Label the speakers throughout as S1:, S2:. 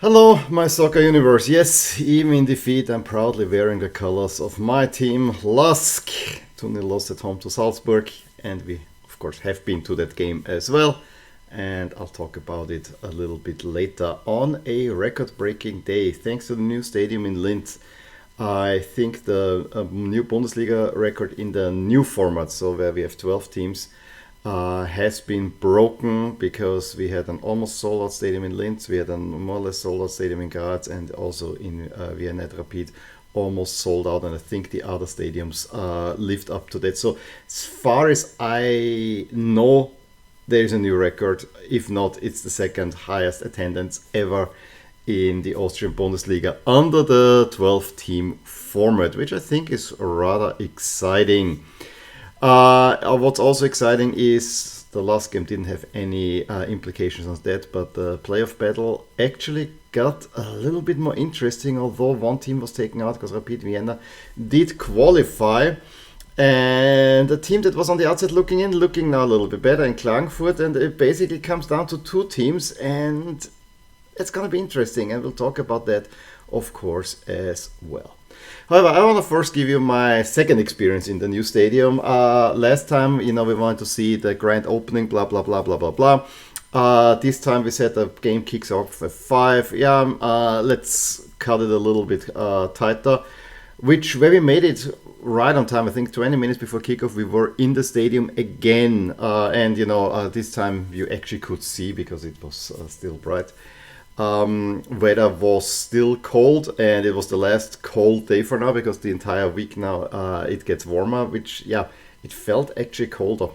S1: Hello, my soccer universe. Yes, even in defeat, I'm proudly wearing the colors of my team, LASK. 2-0 loss at home to Salzburg, and we, of course, have been to that game as well. And I'll talk about it a little bit later on a record-breaking day. Thanks to the new stadium in Linz, I think the new Bundesliga record in the new format, so where we have 12 teams, has been broken because we had an almost sold out stadium in Linz, we had a more or less sold out stadium in Graz, and also in Vienna Rapid almost sold out, and I think the other stadiums lived up to that. So as far as I know, there is a new record. If not, it's the second highest attendance ever in the Austrian Bundesliga under the 12-team format, which I think is rather exciting. What's also exciting is the last game didn't have any implications on that, but the playoff battle actually got a little bit more interesting, although one team was taken out because Rapid Vienna did qualify. And the team that was on the outside looking now a little bit better in Klagenfurt, and it basically comes down to two teams, and it's going to be interesting, and we'll talk about that, of course, as well. However, I want to first give you my second experience in the new stadium. Last time, we wanted to see the grand opening, blah, blah, blah, blah, blah, blah. This time we said the game kicks off at 5. Let's cut it a little bit tighter, where we made it right on time. I think 20 minutes before kickoff, we were in the stadium again. This time you actually could see because it was still bright. Weather was still cold, and it was the last cold day for now because the entire week now it gets warmer, which it felt actually colder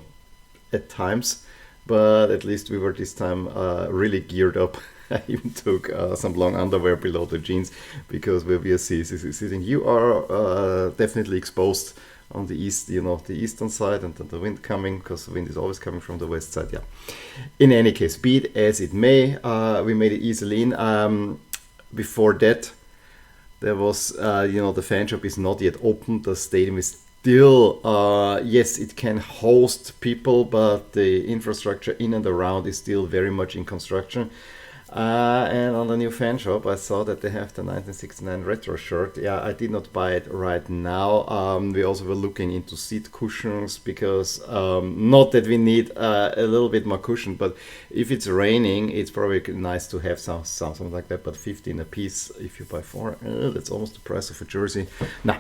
S1: at times, but at least we were this time really geared up. I even took some long underwear below the jeans because where we are sitting, you are definitely exposed on the east, the eastern side, and then the wind coming, because the wind is always coming from the west side. In any case, be it as it may, we made it easily in. Before that, there was, the fan shop is not yet open. The stadium is still, yes, it can host people, but the infrastructure in and around is still very much in construction. And on the new fan shop, I saw that they have the 1969 retro shirt. I did not buy it right now. We also were looking into seat cushions because not that we need a little bit more cushion, but if it's raining, it's probably nice to have something like that. But 15 a piece if you buy 4, that's almost the price of a jersey. Nah,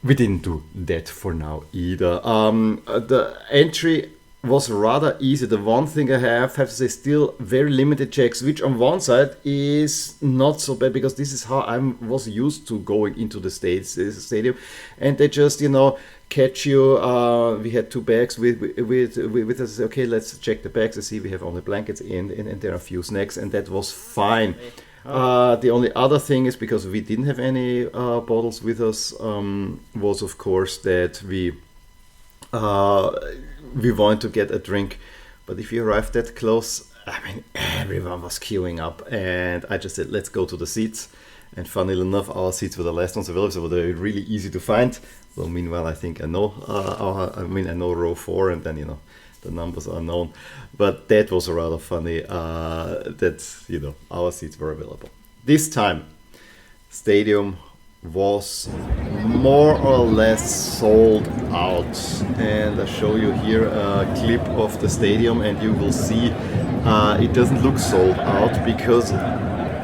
S1: we didn't do that for now either. The entry was rather easy. The one thing I have to say, still very limited checks, which on one side is not so bad because this is how I was used to going into the stadium, and they just catch you. We had 2 bags with us. Okay, let's check the bags. I see we have only blankets and there are a few snacks, and that was fine. The only other thing is, because we didn't have any bottles with us, was of course that we wanted to get a drink, but if you arrived that close, everyone was queuing up, and I just said, let's go to the seats. And funnily enough, our seats were the last ones available, so they were really easy to find. Well, meanwhile, I think I know I know row 4, and then the numbers are known. But that was rather funny that our seats were available. This time, stadium was more or less sold out, and I show you here a clip of the stadium, and you will see it doesn't look sold out because,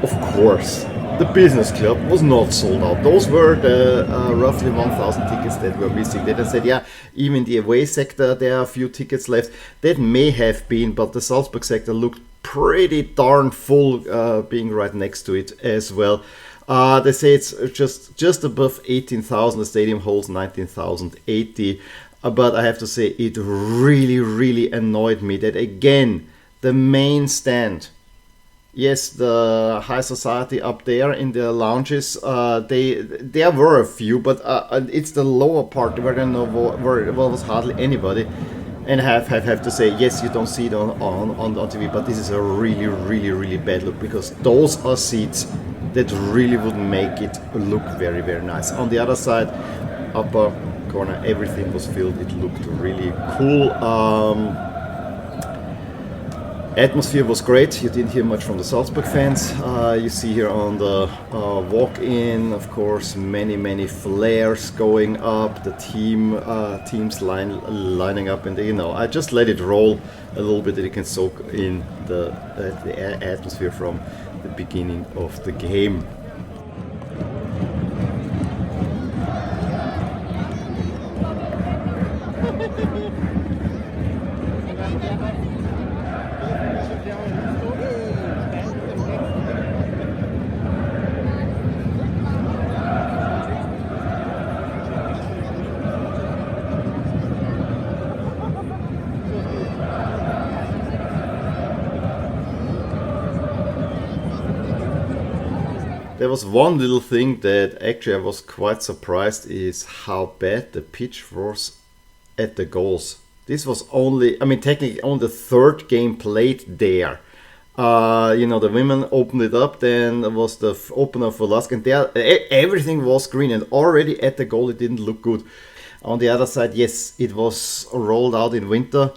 S1: of course, the business club was not sold out. Those were the roughly 1,000 tickets that were missing. Then I said, even the away sector, there are a few tickets left. That may have been, but the Salzburg sector looked pretty darn full, being right next to it as well. They say it's just above 18,000. The stadium holds 19,080. But I have to say, it really, really annoyed me that, again, the main stand, yes, the high society up there in the lounges, there were a few, but it's the lower part where there was hardly anybody. And I have to say, yes, you don't see it on TV, but this is a really, really, really bad look, because those are seats that really would make it look very, very nice. On the other side, upper corner, everything was filled. It looked really cool. Atmosphere was great. You didn't hear much from the Salzburg fans. You see here on the walk-in, of course, many flares going up. The teams lining up, and I just let it roll a little bit that you can soak in the atmosphere from the beginning of the game. There was one little thing that actually I was quite surprised is how bad the pitch was at the goals. This was technically only the third game played there. The women opened it up, then it was the opener for LASK, and there everything was green, and already at the goal it didn't look good. On the other side, yes, it was rolled out in winter.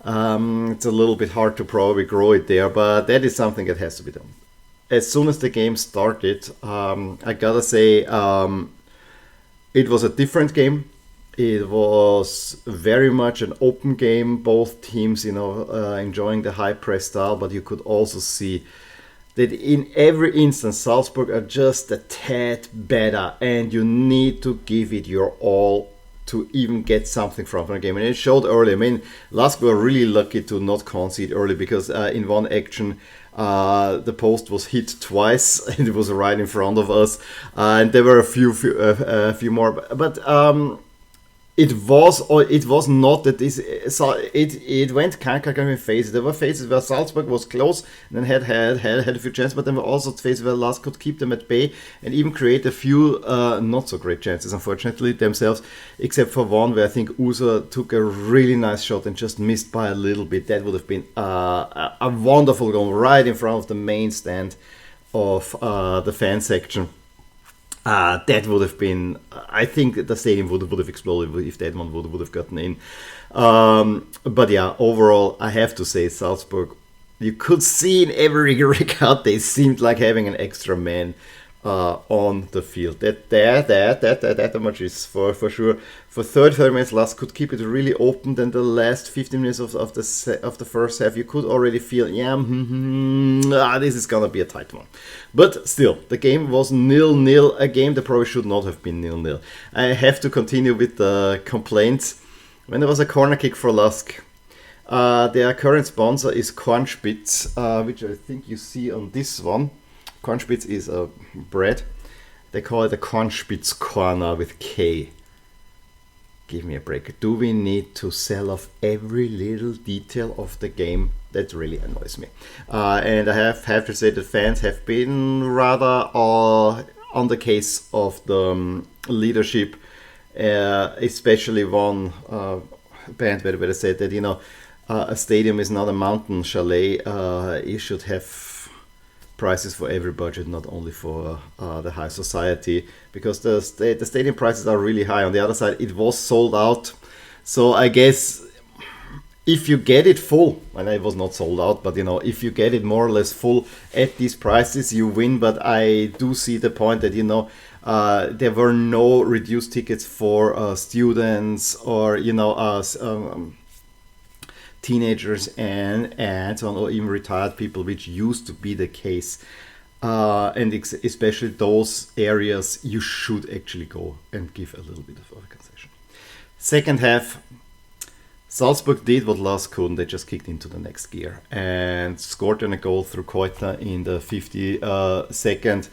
S1: It's a little bit hard to probably grow it there, but that is something that has to be done. As soon as the game started, I gotta say, it was a different game. It was very much an open game. Both teams, enjoying the high press style, but you could also see that in every instance, Salzburg are just a tad better, and you need to give it your all to even get something from the game. And it showed early. LASK were really lucky to not concede early, because in one action, the post was hit twice, and it was right in front of us, and there were a few more, but it was not that this. So it went kind of in phases. There were phases where Salzburg was close and then had a few chances, but there were also phases where LASK could keep them at bay and even create a few not so great chances, unfortunately, themselves, except for one where I think Usa took a really nice shot and just missed by a little bit. That would have been a wonderful goal right in front of the main stand of the fan section. That would have been, I think the stadium would have exploded if that one would have gotten in. But yeah, overall, I have to say, Salzburg, you could see in every record they seemed like having an extra man on the field. That much is for sure. For 30 minutes, LASK could keep it really open. Then the last 15 minutes of the first half, you could already feel, this is gonna be a tight one. But still, the game was 0-0. A game that probably should not have been 0-0. I have to continue with the complaints. When there was a corner kick for LASK, their current sponsor is Kornspitz, which I think you see on this one. Kornspitz is a bread. They call it a Kornspitz corner with K. Give me a break. Do we need to sell off every little detail of the game? That really annoys me. And I have to say the fans have been rather on the case of the leadership, especially one band where they said that, a stadium is not a mountain chalet. You should have prices for every budget, not only for the high society, because the stadium prices are really high. On the other side, it was sold out, so I guess if you get it full, and it was not sold out, but if you get it more or less full at these prices, you win. But I do see the point that there were no reduced tickets for students or teenagers and so on, or even retired people, which used to be the case, and especially those areas you should actually go and give a little bit of organization. Second half, Salzburg did what LASK couldn't. They just kicked into the next gear and scored on a goal through Keutner in the 52nd.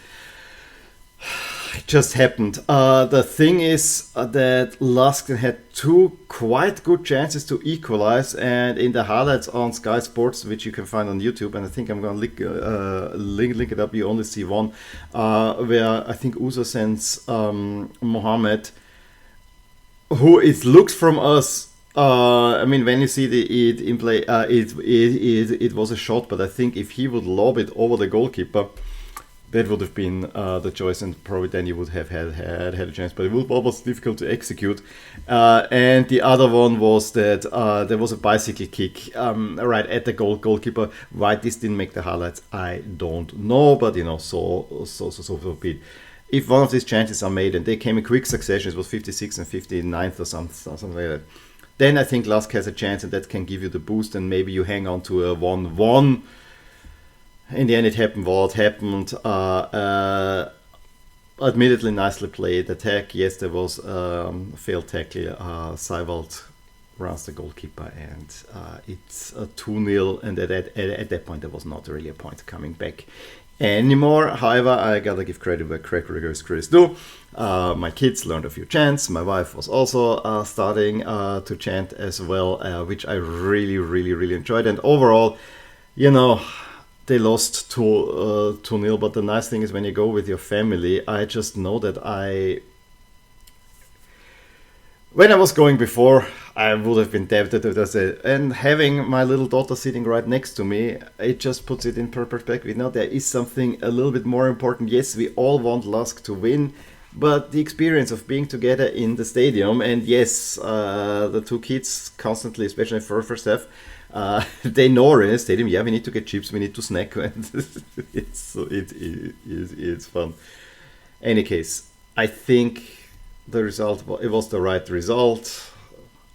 S1: It just happened. The thing is that LASK had two quite good chances to equalize, and in the highlights on Sky Sports, which you can find on YouTube, and I think I'm going to link it up, you only see one, where I think Usa sends Mohamed, who it looks from us. When you see it in play, it was a shot, but I think if he would lob it over the goalkeeper, That would have been the choice, and probably then you would have had a chance, but it was difficult to execute. And the other one was that there was a bicycle kick right at the goalkeeper. Why this didn't make the highlights, I don't know, but so be it. If one of these chances are made and they came in quick succession, it was 56th and 59th or something like that, then I think LASK has a chance, and that can give you the boost, and maybe you hang on to a 1-1. In the end, it happened what happened. Admittedly, nicely played attack. Yes, there was failed tackle. Seiwald runs the goalkeeper, and it's a 2-0. And at that point, there was not really a point coming back anymore. However, I gotta give credit where credit is due. My kids learned a few chants. My wife was also starting to chant as well, which I really enjoyed. And overall, they lost 2-0, but the nice thing is when you go with your family, I just know that when I was going before, I would have been devastated. And having my little daughter sitting right next to me, it just puts it in perspective. There is something a little bit more important. Yes, we all want LASK to win, but the experience of being together in the stadium, and yes, the two kids constantly, especially for first half, they know in the stadium, we need to get chips, we need to snack, and it's fun. Any case, I think the result, it was the right result.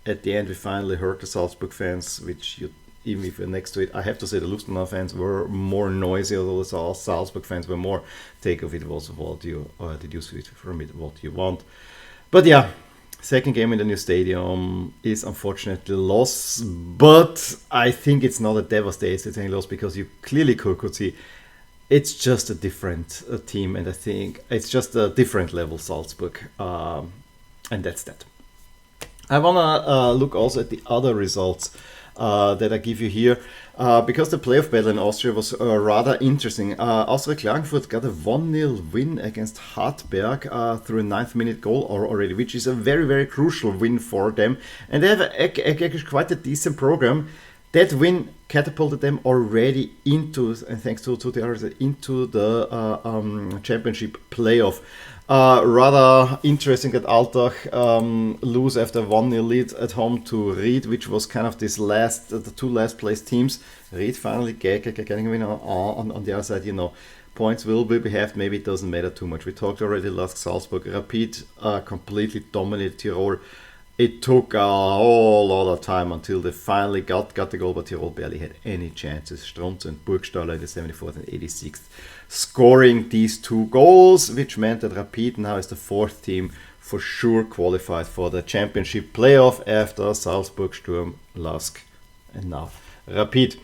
S1: At the end, we finally heard the Salzburg fans, which even if you're next to it, I have to say the Lustenau fans were more noisy, although the Salzburg fans were more take of it was what you deduce from it what you want. But yeah, second game in the new stadium is unfortunately loss, but I think it's not a devastating loss because you clearly could see it's just a different team, and I think it's just a different level Salzburg, and that's that. I want to look also at the other results that I give you here, because the playoff battle in Austria was rather interesting. Austria Klagenfurt got a 1-0 win against Hartberg through a 9th-minute goal already, which is a very crucial win for them. And they have actually quite a decent program. That win catapulted them already into, and thanks to the others, into the championship playoff. Rather interesting that Altach lose after 1-0 lead at home to Ried, which was kind of the two last place teams. Ried finally getting a win on the other side. Points will be behaved. Maybe it doesn't matter too much. We talked already last Salzburg. Rapid completely dominated Tirol. It took a whole lot of time until they finally got the goal, but Tirol barely had any chances. Strunz and Burgstaller in the 74th and 86th scoring these two goals, which meant that Rapid now is the fourth team for sure qualified for the championship playoff after Salzburg, Sturm, LASK, and now Rapid.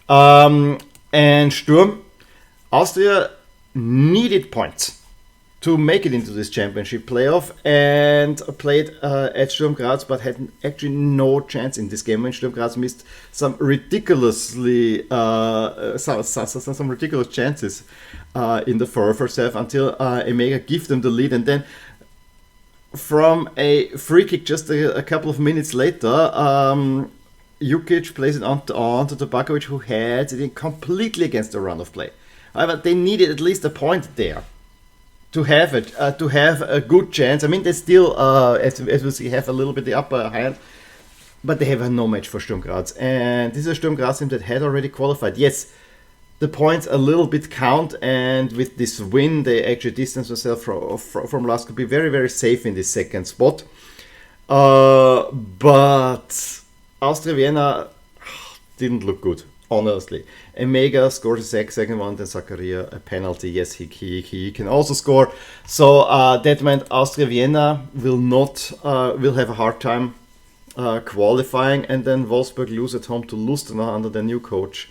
S1: And Sturm, Austria needed points to make it into this championship playoff and played at Sturm Graz, but had actually no chance in this game when Sturm Graz missed some ridiculous chances in the first half until Emega gave them the lead, and then from a free kick just a couple of minutes later, Jukic plays it onto Tabakovic, who had it completely against the run of play. However, they needed at least a point there to have a good chance. I mean, they still, as we see, have a little bit the upper hand, but they have no match for Sturm Graz. And this is a Sturm Graz team that had already qualified. Yes, the points a little bit count, and with this win, they actually distance themselves from LASK to be very safe in this second spot. But Austria Vienna didn't look good, honestly. Emega scores a second one, then Zakaria a penalty. Yes, he can also score. So that meant Austria Vienna will have a hard time qualifying, and then Wolfsburg lose at home to Lustenau under their new coach,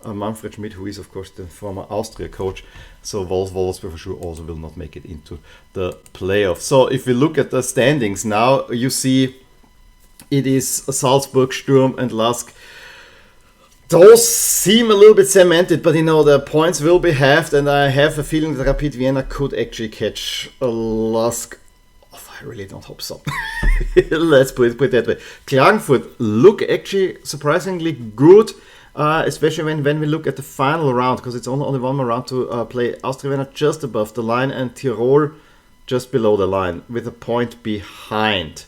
S1: Manfred Schmidt, who is of course the former Austria coach. So Wolfsburg for sure also will not make it into the playoffs. So if we look at the standings now, you see it is Salzburg, Sturm and LASK. Those seem a little bit cemented, but the points will be halved, and I have a feeling that Rapid Vienna could actually catch a LASK. Oh, I really don't hope so. Let's put it that way. Klagenfurt look actually surprisingly good. especially when we look at the final round, because it's only one more round to play. Austria Vienna just above the line and Tirol just below the line with a point behind.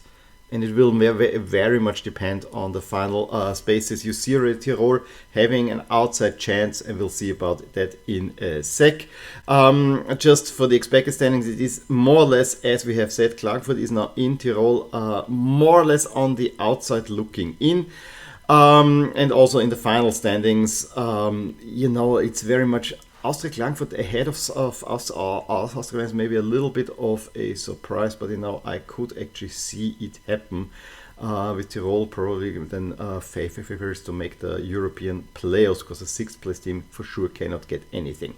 S1: And it will very much depend on the final spaces. You see already Tirol having an outside chance, and we'll see about that in a sec. Just for the expected standings, it is more or less, as we have said, Klagenfurt is now in Tirol, more or less on the outside looking in. And also in the final standings, it's very much Austria Klagenfurt ahead of Austria is maybe a little bit of a surprise, but I could actually see it happen with Tirol probably then favorites to make the European playoffs, because the 6th place team for sure cannot get anything.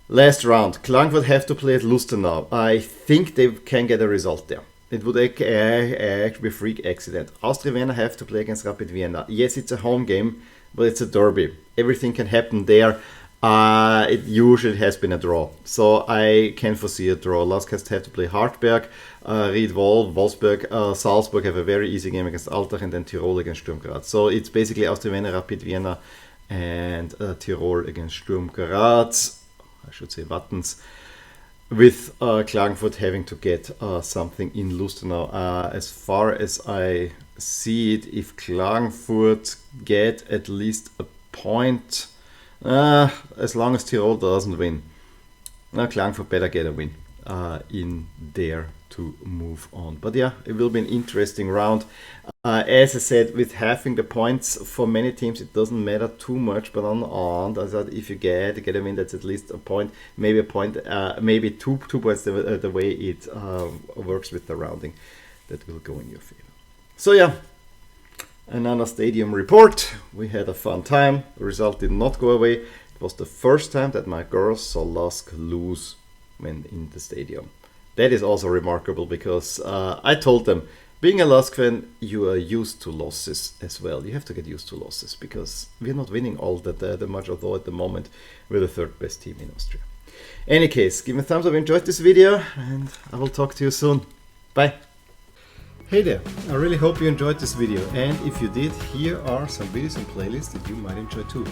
S1: Last round, Klagenfurt have to play at Lustenau. I think they can get a result there. It would actually be a freak accident. Austria Vienna have to play against Rapid Vienna. Yes, it's a home game, but it's a derby. Everything can happen there. It usually has been a draw, so I can foresee a draw. LASK has to play Hartberg, Ried Wolfsburg, Salzburg have a very easy game against Altach, and then Tirol against Sturm Graz. So it's basically Austria Vienna, Rapid Vienna, and Tirol against Sturm Graz. I should say Wattens, with Klagenfurt having to get something in Lustenau. As far as I see it, if Klagenfurt get at least a point, as long as Tirol doesn't win, Klagenfurt better get a win in there to move on. But yeah, it will be an interesting round. As I said, with halving the points for many teams, it doesn't matter too much. But on I thought if you get a win, that's at least a point, maybe a point, maybe two points. The way it works with the rounding, that will go in your favor. So yeah. Another stadium report. We had a fun time. The result did not go away. It was the first time that my girls saw LASK lose when in the stadium. That is also remarkable, because I told them, being a LASK fan, you are used to losses as well. You have to get used to losses, because we're not winning all that much, although at the moment we're the 3rd best team in Austria. Any case, give me a thumbs up if you enjoyed this video, and I will talk to you soon. Bye. Hey there, I really hope you enjoyed this video, and if you did, here are some videos and playlists that you might enjoy too.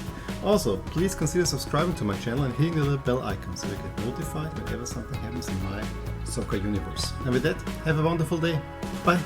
S1: Also, please consider subscribing to my channel and hitting the little bell icon so you get notified whenever something happens in my soccer universe. And with that, have a wonderful day. Bye!